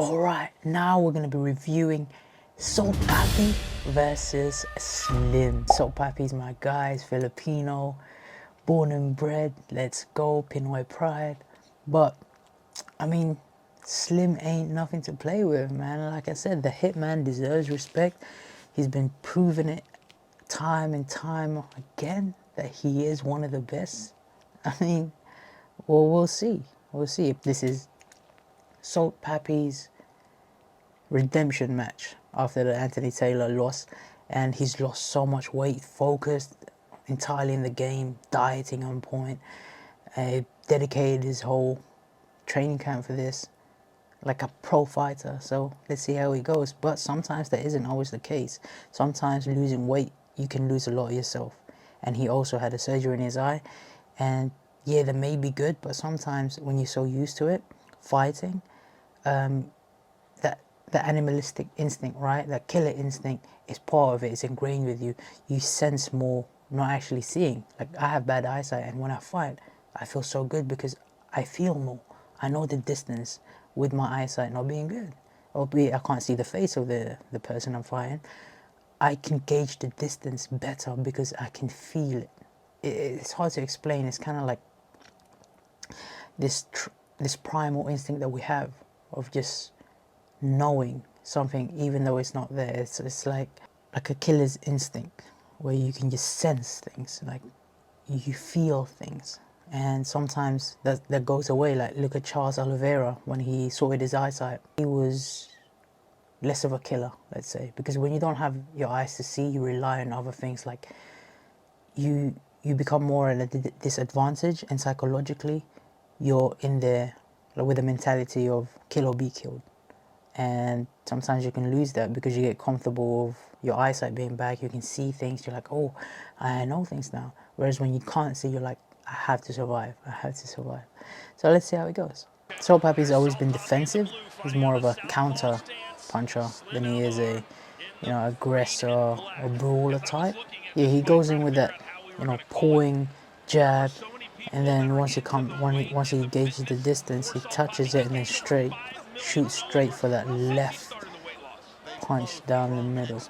Alright, now we're going to be reviewing Soul Papi versus Slim. Soul Papi's my guy, he's Filipino, born and bred, let's go, Pinoy pride. But, I mean, Slim ain't nothing to play with, man. Like I said, the Hitman deserves respect. He's been proving it time and time again that he is one of the best. I mean, well, we'll see. We'll see if this is Soul Papi's redemption match after the Anthony Taylor loss, and he's lost so much weight, focused entirely in the game, dieting on point, dedicated his whole training camp for this like a pro fighter. So let's see how he goes. But sometimes that isn't always the case. Sometimes losing weight, you can lose a lot of yourself. And he also had a surgery in his eye, and yeah, that may be good, but sometimes when you're so used to it fighting, the animalistic instinct, right? That killer instinct is part of it. It's ingrained with you. You sense more, not actually seeing. Like, I have bad eyesight, and when I fight, I feel so good because I feel more. I know the distance with my eyesight not being good. Albeit I can't see the face of the person I'm fighting. I can gauge the distance better because I can feel it. It's hard to explain. It's kind of like this primal instinct that we have of just knowing something even though it's not there. It's like a killer's instinct where you can just sense things, like you feel things, and sometimes that goes away. Like, look at Charles Oliveira when he sorted his eyesight. He was less of a killer, let's say, because when you don't have your eyes to see, you rely on other things. Like, you become more at a disadvantage, and psychologically you're in there with the mentality of kill or be killed. And sometimes you can lose that because you get comfortable with your eyesight being back. You can see things, you're like, oh, I know things now. Whereas when you can't see, you're like, I have to survive, I have to survive. So let's see how it goes. Soul Papi's always been defensive. He's more of a counter puncher than he is a, aggressor or brawler type. Yeah, he goes in with that, pulling jab, and then once he gauges the distance, he touches it and then shoots straight for that left punch down the middle.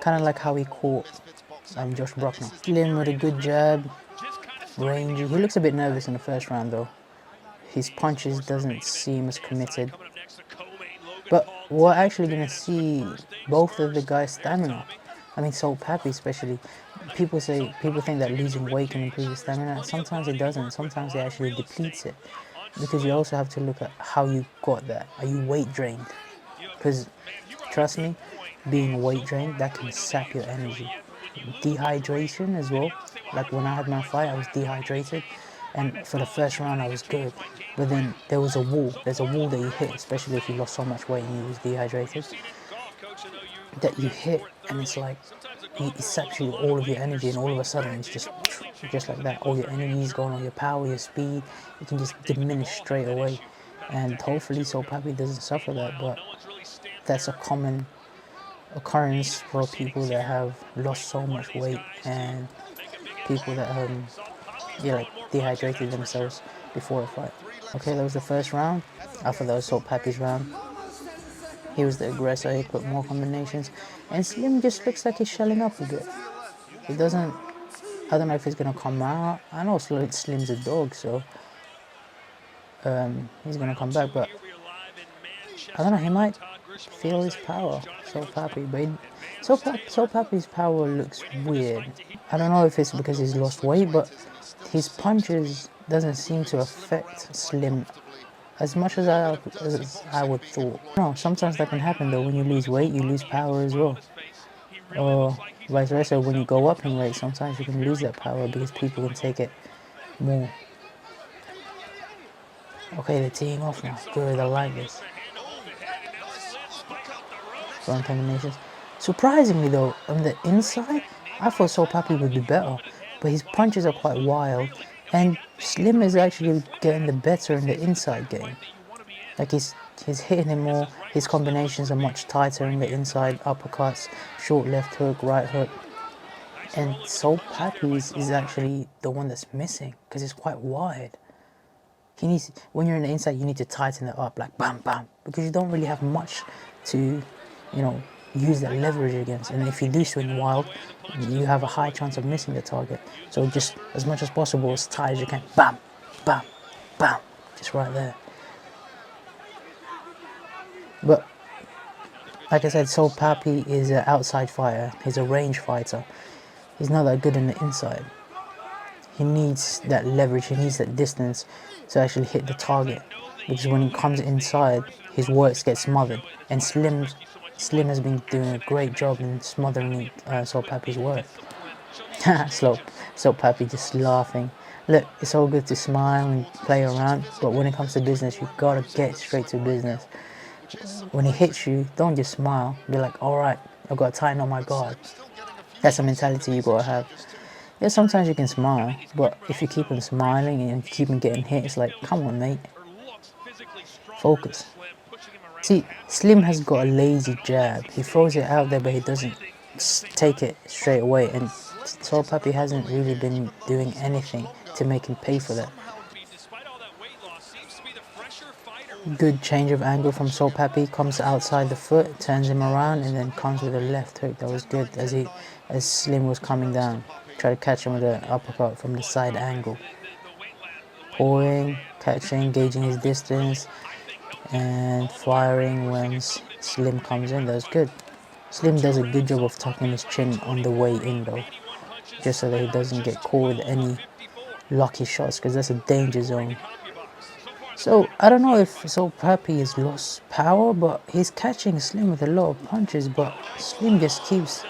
Kind of like how he caught Josh Bruckner. Slim with a good jab, rangy. He looks a bit nervous in the first round though. His punches doesn't seem as committed. But we're actually going to see both of the guys' stamina. I mean, Soul Papi especially. People think that losing weight can improve your stamina. Sometimes it doesn't. Sometimes it actually depletes it. Because you also have to look at how you got that. Are you weight drained? Because, trust me, being weight drained, that can sap your energy. Dehydration as well. Like, when I had my fight, I was dehydrated. And for the first round, I was good. But then there was a wall. There's a wall that you hit, especially if you lost so much weight and you was dehydrated. That you hit, and it's like, it saps you all of your energy, and all of a sudden, it's just like that. All your energy is gone, all your power, your speed, it can just diminish straight away. And hopefully Soul Papi doesn't suffer that, but that's a common occurrence for people that have lost so much weight, and people that like dehydrated themselves before a fight. Okay, that was the first round. After that was Soul Papi's round. He was the aggressor, he put more combinations, and Slim just looks like he's shelling up a bit. He doesn't, I don't know if he's gonna come out. I know Slim's a dog, so he's gonna come back, but I don't know, he might feel his power, Soul Papi, but Soul Papi's power looks weird. I don't know if it's because he's lost weight, but his punches doesn't seem to affect Slim as much as I would thought. No, sometimes that can happen though. When you lose weight, you lose power as well. Or vice versa, when you go up in weight, sometimes you can lose that power because people can take it more. Okay, they're teeing off now. Good, I like this. Front combinations. Surprisingly though, on the inside, I thought Soul Papi would be better, but his punches are quite wild, and Slim is actually getting the better in the inside game. Like, he's hitting him more, his combinations are much tighter in the inside, uppercuts, short left hook, right hook. And Soul Papi is actually the one that's missing, because it's quite wide. He needs, when you're in the inside, you need to tighten it up, like bam, bam, because you don't really have much to, you know, use that leverage against. And if you do swing wild, you have a high chance of missing the target. So just as much as possible, as tight as you can, bam, bam, bam, just right there. But like I said, so Papi is an outside fighter. He's a range fighter. He's not that good in the inside. He needs that leverage, he needs that distance to actually hit the target. Because when he comes inside, his works get smothered. And Slim has been doing a great job in smothering Soul Papi's work. So Papi just laughing. Look, it's all good to smile and play around, but when it comes to business, you gotta get straight to business. When he hits you, don't just smile. Be like, alright, I've got to tighten up my guard. That's a mentality you gotta have. Yeah, sometimes you can smile, but if you keep on smiling and keep on getting hit, it's like, come on, mate. Focus. See, Slim has got a lazy jab. He throws it out there, but he doesn't take it straight away. And Soul Papi hasn't really been doing anything to make him pay for that. Good change of angle from Soul Papi. Comes outside the foot, turns him around, and then comes with a left hook. That was good as Slim was coming down. Try to catch him with an uppercut from the side angle. Pulling, catching, gauging his distance, and firing when Slim comes in. That was good. Slim does a good job of tucking his chin on the way in though, just so that he doesn't get caught with any lucky shots, because that's a danger zone. So I don't know if Soul Papi has lost power, but he's catching Slim with a lot of punches, but Slim just seems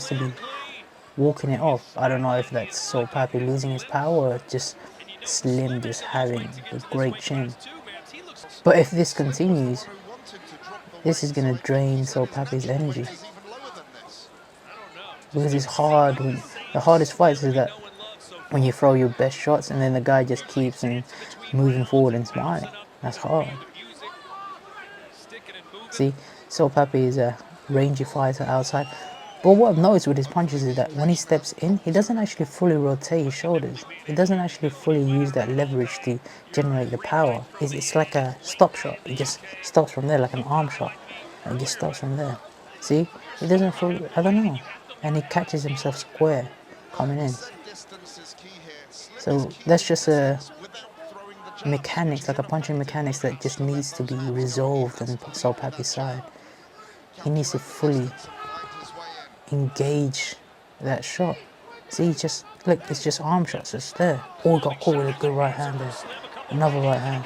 to be walking it off. I don't know if that's Soul Papi losing his power or just Slim just having a great chin. But if this continues, this is going to drain Soul Papi's energy. Because it's hard. The hardest fights is that when you throw your best shots and then the guy just keeps moving forward and smiling. That's hard. See, Soul Papi is a rangy fighter outside. But what I've noticed with his punches is that when he steps in, he doesn't actually fully rotate his shoulders. He doesn't actually fully use that leverage to generate the power. It's like a stop shot. He just stops from there, like an arm shot. And he just stops from there. See? He doesn't fully, I don't know. And he catches himself square coming in. So that's just a mechanics, like a punching mechanics that just needs to be resolved on Soul Papi's side. He needs to fully engage that shot. See, just look, it's just arm shots, it's there. Oh, got caught with a good right hand there. Another right hand.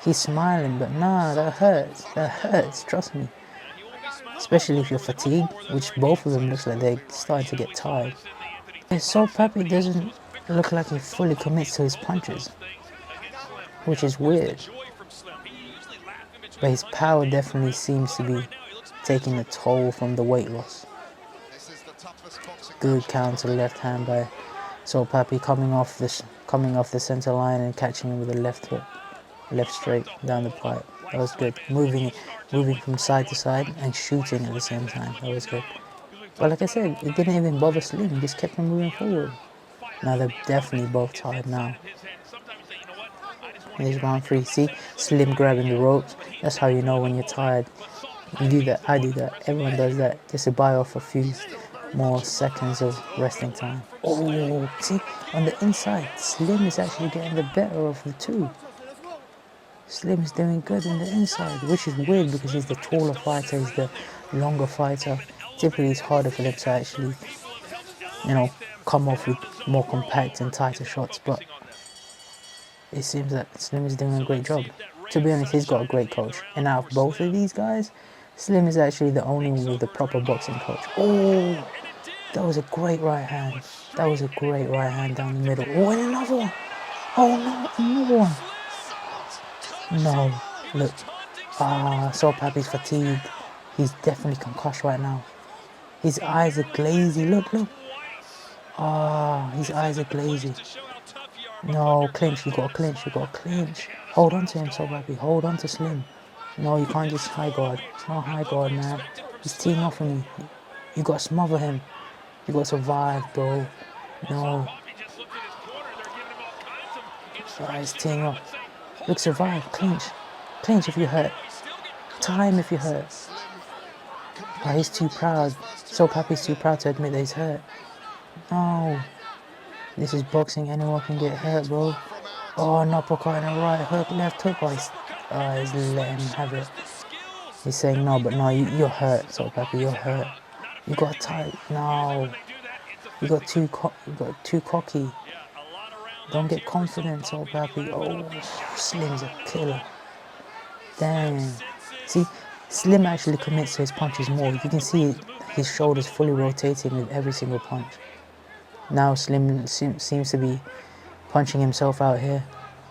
He's smiling, but nah, that hurts, trust me. Especially if you're fatigued, which both of them looks like they're starting to get tired. Soul Papi doesn't look like he fully commits to his punches, which is weird. But his power definitely seems to be taking a toll from the weight loss. Good counter left hand by Soul Papi coming off the center line and catching him with a left hook, left straight down the pipe. That was good. Moving from side to side and shooting at the same time. That was good. But like I said, it didn't even bother Slim. He just kept on moving forward. Now they're definitely both tired now. Here's round 3. See, Slim grabbing the ropes. That's how you know when you're tired. You do that. I do that. Everyone does that just to buy off a few more seconds of resting time. Oh, see, on the inside, Slim is actually getting the better of the two. Slim is doing good on the inside, which is weird because he's the taller fighter, he's the longer fighter. Typically, it's harder for them to actually, come off with more compact and tighter shots, but it seems that Slim is doing a great job. To be honest, he's got a great coach. And out of both of these guys, Slim is actually the only one with the proper boxing coach. Oh, that was a great right hand. That was a great right hand down the middle. Oh, and another one. Oh, no, another one. No, look. Soul Papi's fatigued. He's definitely concussed right now. His eyes are glazy. Look. His eyes are glazy. No, clinch. You gotta clinch. Hold on to him, Soul Papi. Hold on to Slim. No, you can't just high guard. No high guard, man. He's teeing off on you. You gotta smother him. You gotta survive, bro. No. He's teeing up. Look, survive. Clinch. Clinch if you hurt. Time if you hurt. He's too proud. So Papi's too proud to admit that he's hurt. No. This is boxing. Anyone can get hurt, bro. Oh, an uppercut and a right hook, left hook. He's letting him have it. He's saying no, but no, you're hurt. So Papi, you're hurt. You got tight. No. You got too cocky. Don't get confident, so Papi. Oh, Slim's a killer. Damn. See, Slim actually commits to his punches more. You can see his shoulders fully rotating with every single punch. Now Slim seems to be punching himself out here.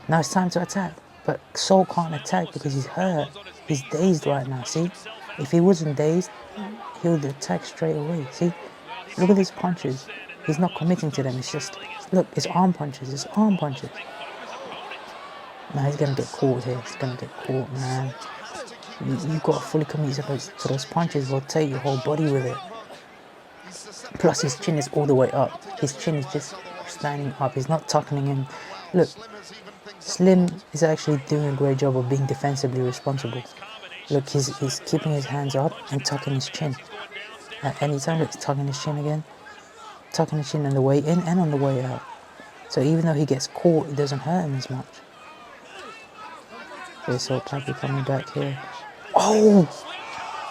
Now it's time to attack. But Soul can't attack because he's hurt. He's dazed right now, see? If he wasn't dazed, he would attack straight away, see? Look at his punches. He's not committing to them. It's just, look, it's arm punches. It's arm punches. Now he's going to get caught here. He's going to get caught, man. You've got to fully commit to those punches. Rotate your whole body with it. Plus his chin is all the way up. His chin is just standing up. He's not tucking him. Look, Slim is actually doing a great job of being defensively responsible. Look, he's keeping his hands up and tucking his chin. At any time, look, he's tucking his chin again. Tucking his chin on the way in and on the way out. So even though he gets caught, it doesn't hurt him as much. Okay, so Papi coming back here. Oh!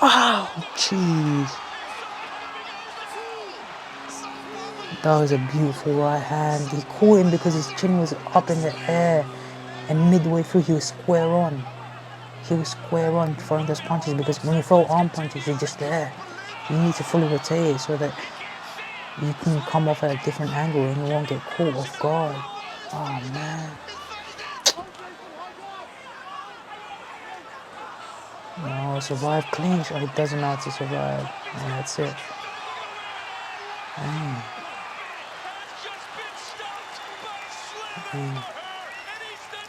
Oh, jeez. That was a beautiful right hand. He caught him because his chin was up in the air. And midway through, he was square on. He was square on throwing those punches because when you throw arm punches, you're just there. You need to fully rotate it so that you can come off at a different angle and you won't get caught off guard. Oh, man. No, survive clinch. Oh, he doesn't know how to survive. And that's it.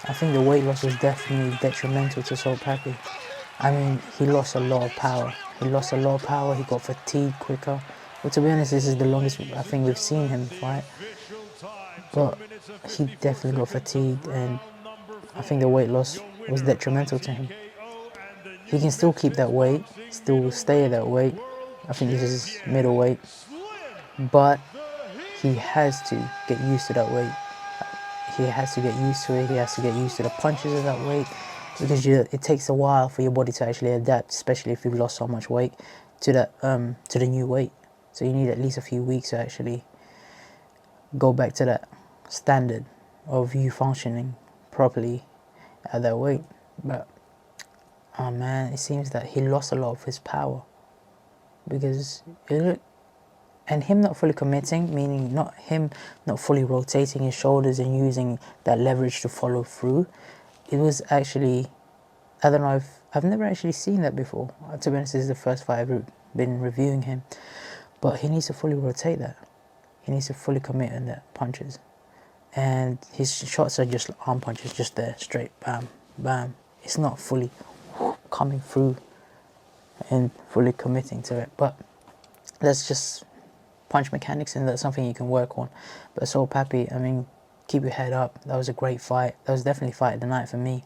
I think the weight loss was definitely detrimental to Soul Papi. I mean, he lost a lot of power. He got fatigued quicker. But to be honest, this is the longest I think we've seen him fight. But he definitely got fatigued, and I think the weight loss was detrimental to him. He can still keep that weight, still stay at that weight. I think this is middleweight. But he has to get used to that weight. He has to get used to it. He has to get used to the punches of that weight, because it takes a while for your body to actually adapt, especially if you've lost so much weight to the new weight. So you need at least a few weeks to actually go back to that standard of you functioning properly at that weight. But oh man, it seems that he lost a lot of his power because and him not fully committing, meaning not fully rotating his shoulders and using that leverage to follow through. It was actually, I don't know, I've never actually seen that before. To be honest, this is the first fight I've been reviewing him. But he needs to fully rotate that. He needs to fully commit in the punches. And his shots are just arm punches, just there, straight, bam, bam. It's not fully coming through and fully committing to it. But that's just punch mechanics, and that's something you can work on. But Soul Papi, I mean, keep your head up. That was a great fight. That was definitely fight of the night for me.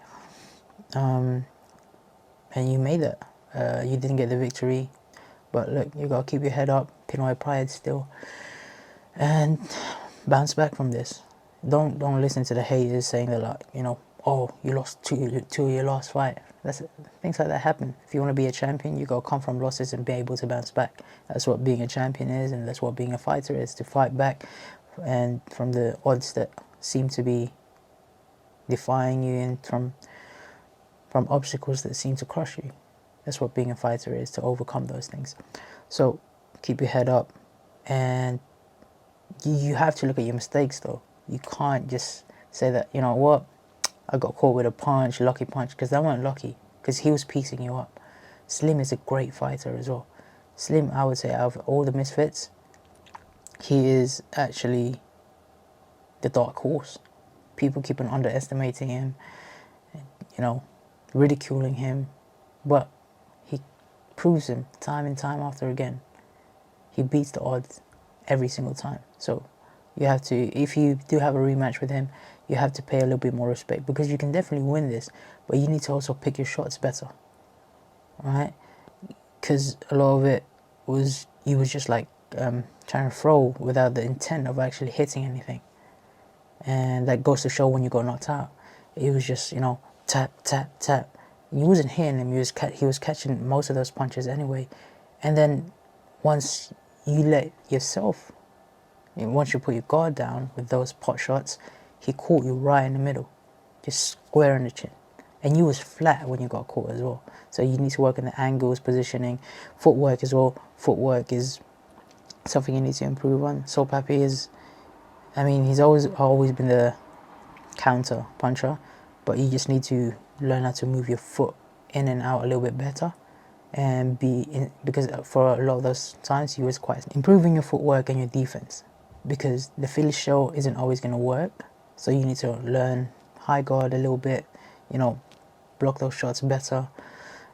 And you made it. You didn't get the victory, but look, you gotta keep your head up, Pinoy pride still, and bounce back from this. Don't listen to the haters saying that, like, you know, oh, you lost two of your last fight. Things like that happen. If you want to be a champion, you gotta come from losses and be able to bounce back. That's what being a champion is, and that's what being a fighter is, to fight back and from the odds that seem to be defying you, and from obstacles that seem to crush you. That's what being a fighter is, to overcome those things. So keep your head up, and you have to look at your mistakes though. You can't just say that, you know what, I got caught with a punch, lucky punch, because that wasn't lucky, because he was piecing you up. Slim is a great fighter as well. Slim, I would say, out of all the misfits, he is actually the dark horse. People keep on underestimating him, you know, ridiculing him, but he proves him time and time after again. He beats the odds every single time. So you have to, if you do have a rematch with him, you have to pay a little bit more respect, because you can definitely win this, but you need to also pick your shots better, right? Because a lot of it was, you was just like trying to throw without the intent of actually hitting anything, and that goes to show when you got knocked out. It was just, you know, tap tap tap. He wasn't hitting him. He was catching most of those punches anyway, and then once you let yourself, once you put your guard down with those pot shots, he caught you right in the middle, just square in the chin. And you was flat when you got caught as well. So you need to work on the angles, positioning, footwork as well. Footwork is something you need to improve on. So Papi is, I mean, he's always been the counter puncher, but you just need to learn how to move your foot in and out a little bit better, and because for a lot of those times he was quite improving your footwork and your defense, because the Philly show isn't always going to work. So you need to learn high guard a little bit, you know, block those shots better,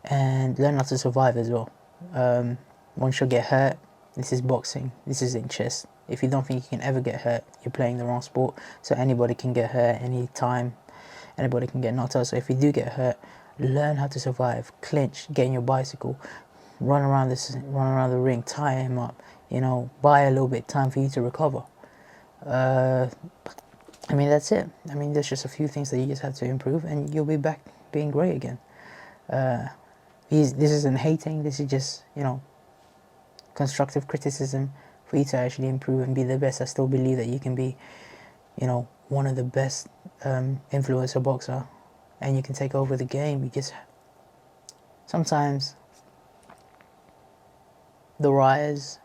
and learn how to survive as well. Once you get hurt, this is boxing, this isn't chess. If you don't think you can ever get hurt, you're playing the wrong sport. So anybody can get hurt anytime, anybody can get knocked out. So if you do get hurt, learn how to survive, clinch, get in your bicycle, run around the ring, tie him up, you know, buy a little bit of time for you to recover. I mean, that's it. I mean, there's just a few things that you just have to improve, and you'll be back being great again. This isn't hating, this is just, you know, constructive criticism for you to actually improve and be the best. I still believe that you can be, you know, one of the best influencer boxer, and you can take over the game. You just, sometimes the rise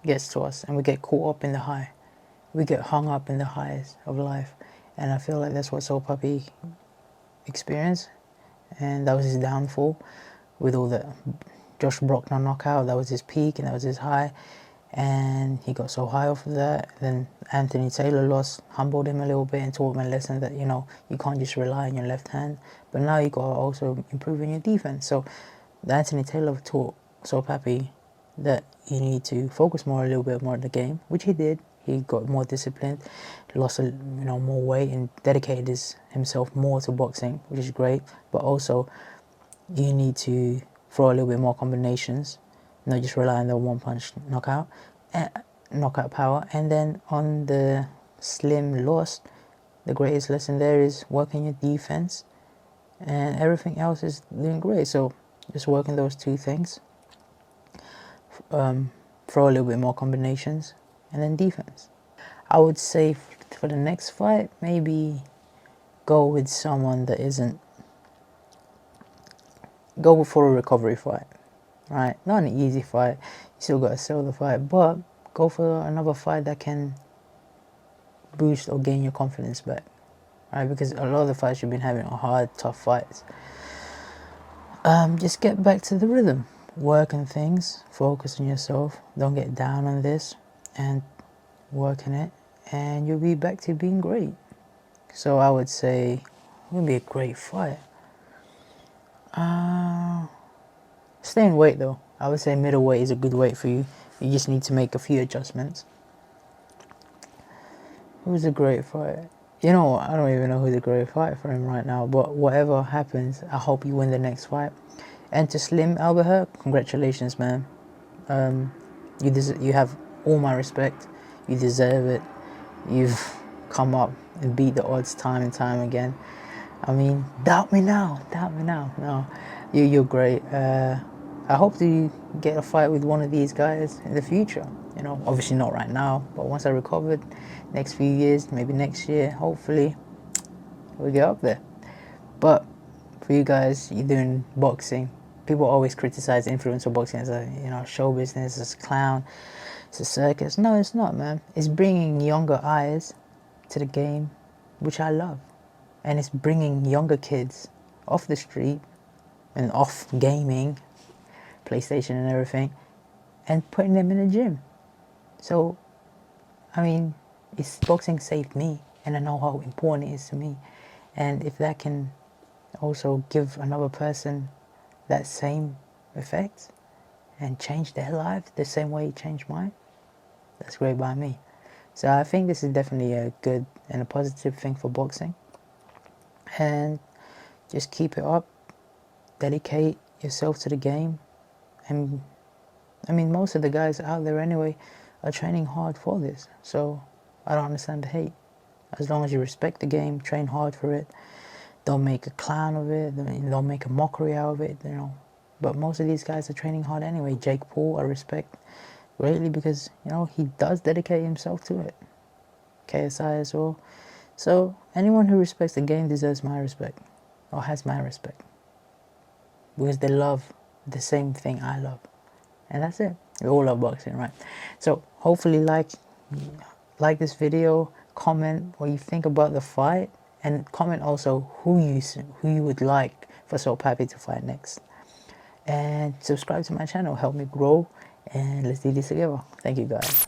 gets to us and we get caught up in the high. We get hung up in the highs of life, and I feel like that's what Soul Papi experienced, and that was his downfall with all the Josh Brockner knockout. That was his peak and that was his high, and he got so high off of that. Then Anthony Taylor lost, humbled him a little bit and taught him a lesson that, you know, you can't just rely on your left hand, but now you got to also improve in your defense. So the Anthony Taylor taught Soul Papi that you need to focus more, a little bit more on the game, which he did. He got more disciplined, lost more weight, and dedicated himself more to boxing, which is great. But also, you need to throw a little bit more combinations, not just rely on the one punch knockout power. And then on the Slim loss, the greatest lesson there is working your defense, and everything else is doing great. So just working those two things, throw a little bit more combinations, and then defense. I would say for the next fight, maybe go with someone that isn't, go for a recovery fight, right? Not an easy fight, you still got to sell the fight, but go for another fight that can boost or gain your confidence back, right? Because a lot of the fights you've been having are hard, tough fights. Just get back to the rhythm, work on things, focus on yourself, don't get down on this, and work on it, and you'll be back to being great. So I would say it would be a great fight. Stay in weight though. I would say middleweight is a good weight for you. You just need to make a few adjustments. Who's a great fight? You know what? I don't even know who's a great fight for him right now. But whatever happens, I hope you win the next fight. And to Slim Albert, congratulations, man. You have all my respect. You deserve it. You've come up and beat the odds time and time again. I mean, doubt me now. No, you're great. I hope to get a fight with one of these guys in the future. You know, obviously not right now, but once I recovered, next few years, maybe next year, hopefully, we'll get up there. But for you guys, you're doing boxing. People always criticize influencer boxing as a, you know, show business, as a clown, it's a circus. No, it's not, man. It's bringing younger eyes to the game, which I love. And it's bringing younger kids off the street and off gaming, PlayStation and everything, and putting them in the gym. So, I mean, boxing saved me, and I know how important it is to me. And if that can also give another person that same effect and change their life the same way it changed mine, that's great by me. So I think this is definitely a good and a positive thing for boxing. And just keep it up, dedicate yourself to the game. And I mean, most of the guys out there anyway are training hard for this. So I don't understand the hate. As long as you respect the game, train hard for it, don't make a clown of it, don't make a mockery out of it, you know. But most of these guys are training hard anyway. Jake Paul, I respect greatly because, you know, he does dedicate himself to it. KSI as well. So anyone who respects the game deserves my respect, or has my respect, because they love the same thing I love. And that's it. We all love boxing, right? So hopefully like this video, comment what you think about the fight, and comment also who you would like for So Papi to fight next. And subscribe to my channel, help me grow, and let's do this together. Thank you guys.